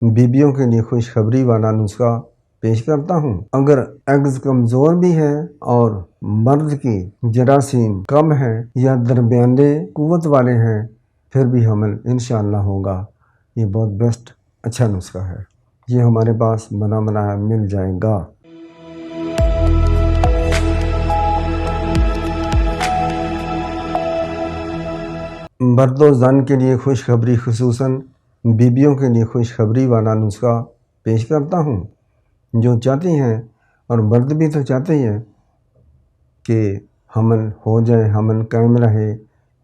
बीवियों के लिए खुशखबरी वाला नुस्खा पेश करता हूँ। अगर एग्स कमज़ोर भी है और मर्द की जरासीम कम है या दरमियाने कुव्वत वाले हैं, फिर भी हमल इंशाअल्लाह होगा। ये बहुत बेस्ट अच्छा नुस्खा है। ये हमारे पास बना बनाया मिल जाएगा। मर्दो ज़न के लिए खुशखबरी, खुसूसन बीवियों के लिए खुशखबरी वाला नुस्खा पेश करता हूँ, जो चाहती हैं, और मर्द भी तो चाहते ही हैं कि हमल हो जाए, हमल कायम रहे,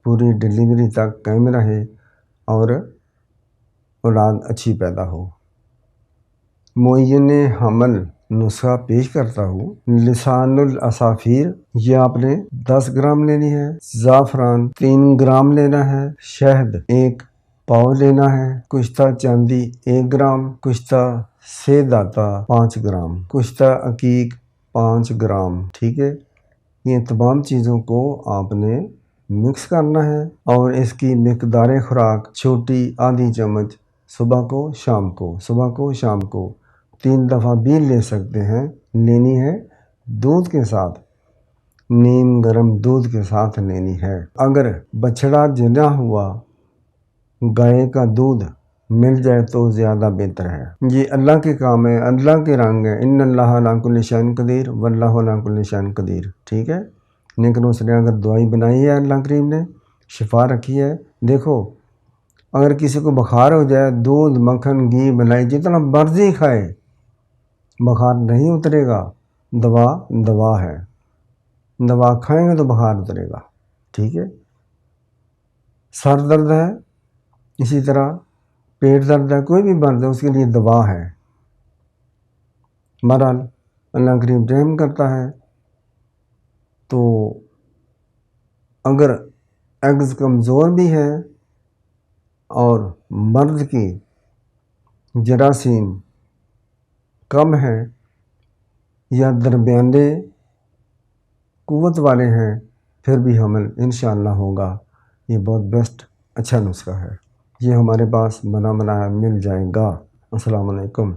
पूरी डिलीवरी तक कायम रहे और औलाद अच्छी पैदा हो। मुअय्यन हमल नुस्खा पेश करता हूँ। लिसानुल असाफिर ये आपने 10 ग्राम लेनी है, ज़ाफ़रान 3 ग्राम लेना है, शहद 1 पाव लेना है, कुश्ता चांदी 1 ग्राम, कुश्ता सेदाता 5 ग्राम, कुश्ता अकीक 5 ग्राम। ठीक है, ये तमाम चीज़ों को आपने मिक्स करना है और इसकी मिकदार खुराक छोटी आधी चम्मच सुबह को शाम को, सुबह को शाम को 3 दफ़ा भी ले सकते हैं। लेनी है दूध के साथ, नीम गर्म दूध के साथ लेनी है। अगर बछड़ा जना हुआ गाय का दूध मिल जाए तो ज़्यादा बेहतर है। ये अल्लाह के काम है, अल्लाह के रंग है। इन्नल्लाह अला कुल्लि शैइन कदीर वल्लाहु अला कुल्लि शैइन कदीर। ठीक है, लेकिन उसने अगर दवाई बनाई है, अल्लाह करीम ने शिफा रखी है। देखो, अगर किसी को बुखार हो जाए, दूध मक्खन घी मलाई जितना मर्जी खाए, बुखार नहीं उतरेगा। दवा है, दवा खाएंगे तो बुखार उतरेगा। ठीक है, सर दर्द है, इसी तरह पेट दर्द है, कोई भी दर्द है, उसके लिए दवा है। बहरहाल अल्लाह करीम रहम करता है। तो अगर एग्स कमज़ोर भी है और मर्द की जरासीम कम है या दरमियाने कुव्वत वाले हैं, फिर भी हमल इंशाअल्लाह होगा। ये बहुत बेस्ट अच्छा नुस्खा है। ये हमारे पास बना बनाया मिल जाएगा। अस्सलाम वालेकुम।